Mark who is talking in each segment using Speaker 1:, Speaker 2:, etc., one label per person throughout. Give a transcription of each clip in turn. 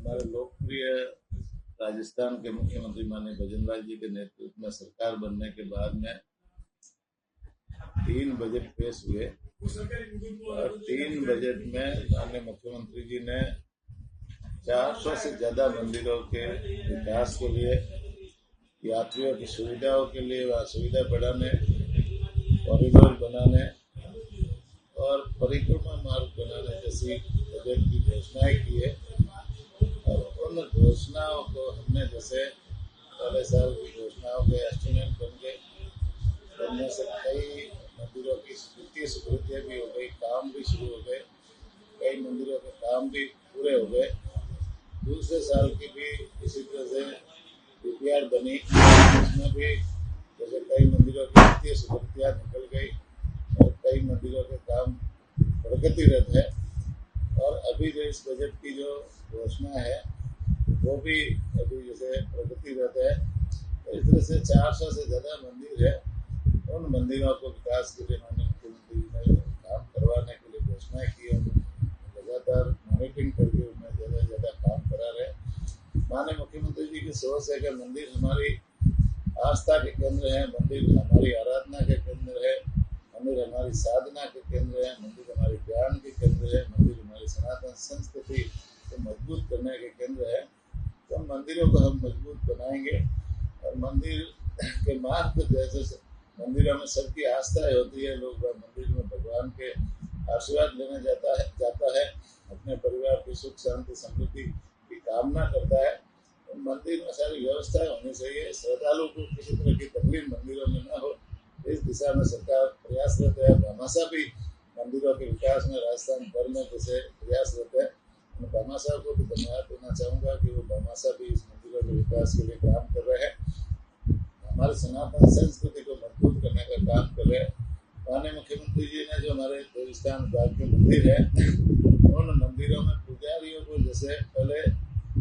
Speaker 1: हमारे लोकप्रिय राजस्थान के मुख्यमंत्री माननीय भजनलाल जी के नेतृत्व में सरकार बनने के बाद में 3 बजट पेश हुए और 3 बजट में माननीय मुख्यमंत्री जी ने 400 से ज्यादा मंदिरों के विकास के लिए, यात्रियों की सुविधाओं के लिए, वह सुविधा बढ़ाने, कॉरिडोर बनाने और परिक्रमा मार्ग बनाने जैसी बजट की घोषणाएं की है। और उन घोषणाओं को हमने जैसे पहले साल की घोषणाओं के एस्टिमेट बनने से कई मंदिरों की वित्तीय स्वीकृतियाँ भी हो गई, काम भी शुरू हो गए, कई मंदिरों के काम भी पूरे हो गए। दूसरे साल की भी इसी तरह से डीपीआर बनी, उसमें भी जैसे कई मंदिरों की वित्तीय स्वीकृतियाँ निकल गई और कई मंदिरों के काम प्रगतिरत है। और अभी जो इस बजट की जो घोषणा है वो भी अभी जैसे प्रगतिरत है। तो इस तरह से 400 से ज़्यादा मंदिर है, उन मंदिरों को विकास के लिए माननीय मुख्यमंत्री जी ने काम करवाने के लिए घोषणाएं की है। लगातार मॉनिटरिंग करके उनमें ज़्यादा से ज़्यादा काम करा रहे। माननीय मुख्यमंत्री जी की सोच है कि मंदिर हमारी आस्था के केंद्र है, मंदिर हमारी आराधना के केंद्र है, मंदिर हमारी साधना के केंद्र है, मंदिर हमारे ज्ञान के केंद्र है, मंदिर हमारी सनातन संस्कृति को मजबूत करने के केंद्र है। तो मंदिरों को हम मजबूत बनाएंगे और मंदिर के मार्ग पर जैसे मंदिरों में सबकी आस्थाएं होती है, लोग मंदिर में भगवान के आशीर्वाद लेने जाता है, अपने परिवार की सुख शांति समृद्धि की कामना करता है। तो मंदिर में सारी व्यवस्थाएं होनी चाहिए, श्रद्धालु को किसी तरह की तकलीफ मंदिरों में न हो, इस दिशा में सरकार प्रयासरत है। भामाशाह भी मंदिरों के विकास में राजस्थान भर में जैसे प्रयासरत है। मैं भामाशाह को भी धन्यवाद देना चाहूँगा कि वो भामाशाह भी इस मंदिरों के विकास के लिए काम कर रहे हैं, हमारे सनातन संस्कृति को मजबूत करने का काम कर रहे हैं। माननीय मुख्यमंत्री जी ने जो हमारे देवस्थान विभाग के मंदिर है, उन मंदिरों में पुजारियों को जैसे पहले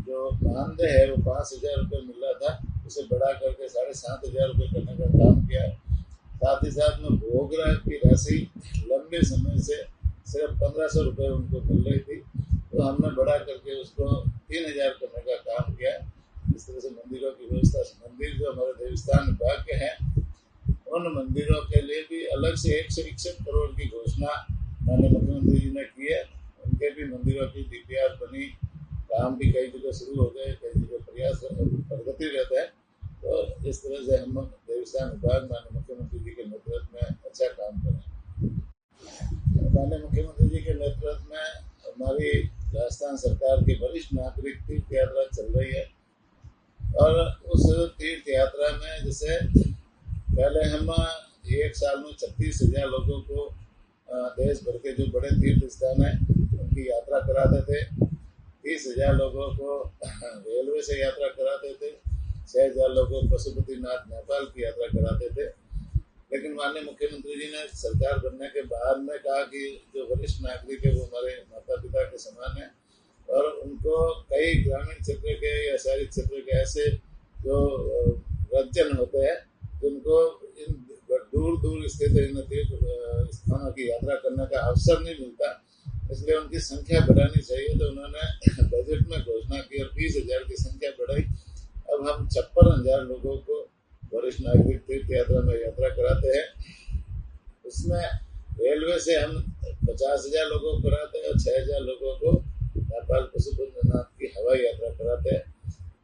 Speaker 1: जो मानदेय है वो 5,000 रुपये मिल रहा था, उसे बढ़ा करके 7,500 रुपये करने का काम किया। साथ ही साथ में भोग राग की राशि लंबे समय से सिर्फ 1,500 रुपये उनको मिल रही थी, तो हमने बढ़ा करके उसको 3,000 करने का काम किया। इस तरह से मंदिरों की व्यवस्था, मंदिर जो हमारे देवस्थान विभाग के हैं उन मंदिरों के लिए भी अलग से 161 करोड़ की घोषणा माननीय मुख्यमंत्री जी ने की है। उनके भी मंदिरों की डीपीआर बनी, काम भी कई जगह शुरू हो गए, कई जगह प्रयास प्रगति रहता है। तो इस तरह से हम देवस्थान विभाग माननीय मुख्यमंत्री जी के नेतृत्व में अच्छा काम करें। माननीय मुख्यमंत्री जी के नेतृत्व में हमारी राजस्थान सरकार की वरिष्ठ नागरिक तीर्थ यात्रा चल रही है और उस तीर्थ यात्रा में जैसे पहले हम एक साल में 36,000 लोगों को देश भर के जो बड़े तीर्थ स्थान है उनकी यात्रा कराते थे। 30,000 लोगों को रेलवे से यात्रा कराते थे, 6,000 लोगों को पशुपतिनाथ नेपाल की यात्रा कराते थे। लेकिन माननीय मुख्यमंत्री जी ने सरकार बनने के बाद में कहा कि जो वरिष्ठ नागरिक है वो हमारे माता पिता के समान है और उनको कई ग्रामीण क्षेत्र के या शहरी क्षेत्र के ऐसे जो वृद्धजन होते हैं जिनको इन दूर दूर स्थित इन तीर्थ स्थानों की यात्रा करने का अवसर नहीं मिलता, इसलिए उनकी संख्या बढ़ानी चाहिए। तो उन्होंने बजट में घोषणा की और 20,000 की संख्या बढ़ाई। अब हम 56,000 लोगों को वरिष्ठ नागरिक तीर्थ यात्रा में यात्रा कराते हैं। उसमें रेलवे से हम 50,000 लोगों को कराते हैं और 6,000 लोगों को नेपाल पशुपतिनाथ की हवाई यात्रा कराते हैं।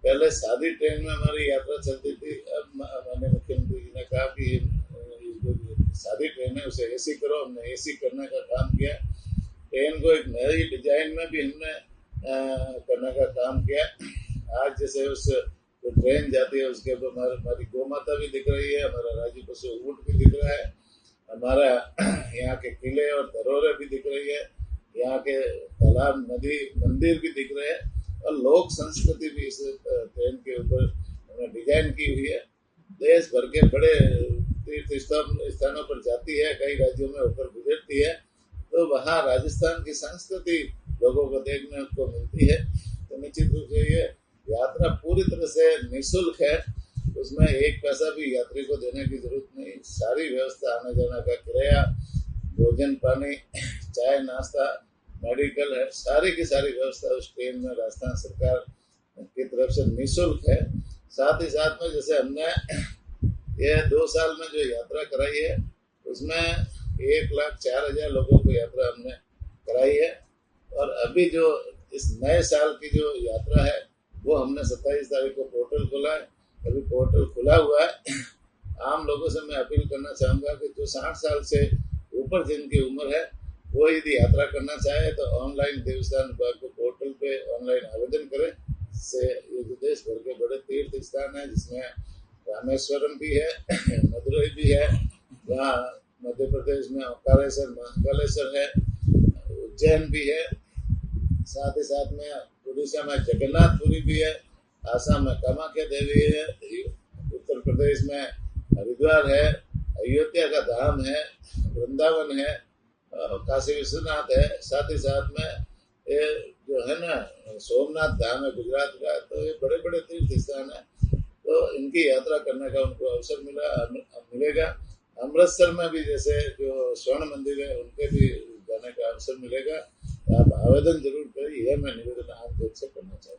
Speaker 1: पहले सादी ट्रेन में हमारी यात्रा चलती थी, अब माननीय मुख्यमंत्री जी ने कहा कि सादी ट्रेन है उसे एसी करो, हमने एसी करने का काम किया। ट्रेन को एक नई डिजाइन में भी हमने करने का काम किया। आज जैसे उस जो ट्रेन जाती है उसके ऊपर हमारी गौ माता भी दिख रही है, हमारा राज्य पशु ऊँट भी दिख रहा है, हमारा यहाँ के किले और धरोहरें भी दिख रही है, यहाँ के तालाब नदी मंदिर भी दिख रहे हैं और लोक संस्कृति भी इस ट्रेन के ऊपर हमने डिजाइन की हुई है। देश भर के बड़े तीर्थ स्थानों पर जाती है, कई राज्यों में होकर गुजरती है, तो वहाँ राजस्थान की संस्कृति लोगों को देखने को मिलती है। तो निश्चित रूप से ये यात्रा पूरी तरह से निःशुल्क है, उसमें एक पैसा भी यात्री को देने की जरूरत नहीं। सारी व्यवस्था, आने जाने का किराया, भोजन पानी, चाय नाश्ता मेडिकल है, सारी की सारी व्यवस्था उस ट्रेन में राजस्थान सरकार की तरफ से निःशुल्क है। साथ ही साथ में जैसे हमने ये 2 साल में जो यात्रा कराई है उसमें 1,04,000 लोगों को यात्रा हमने कराई है। और अभी जो इस नए साल की जो यात्रा है वो हमने 27 तारीख को पोर्टल खोला है। अभी पोर्टल खुला हुआ है। आम लोगों से मैं अपील करना चाहूँगा कि जो 60 साल से ऊपर जिनकी उम्र है वो यदि यात्रा करना चाहे तो ऑनलाइन देवस्थान विभाग के पोर्टल पे ऑनलाइन आवेदन करें। इससे ये जो देश भर के बड़े तीर्थ स्थान है जिसमें रामेश्वरम भी है, मदुरई भी है, वहाँ मध्य प्रदेश में ओंकारेश्वर महाकालेश्वर है, उज्जैन भी है, साथ ही साथ में उड़ीसा में जगन्नाथपुरी भी है, आसाम में कामाख्या देवी है, उत्तर प्रदेश में हरिद्वार है, अयोध्या का धाम है, वृंदावन है, काशी विश्वनाथ है, साथ ही साथ में ये जो है ना सोमनाथ धाम है गुजरात का। तो ये बड़े बड़े तीर्थ स्थान है, तो इनकी यात्रा करने का उनको अवसर मिलेगा। अमृतसर में भी जैसे जो स्वर्ण मंदिर है उनके भी जाने का अवसर मिलेगा। आप आवेदन जरूर करिए, यह मैं निवेदन आप लोग से करना चाहूँगा।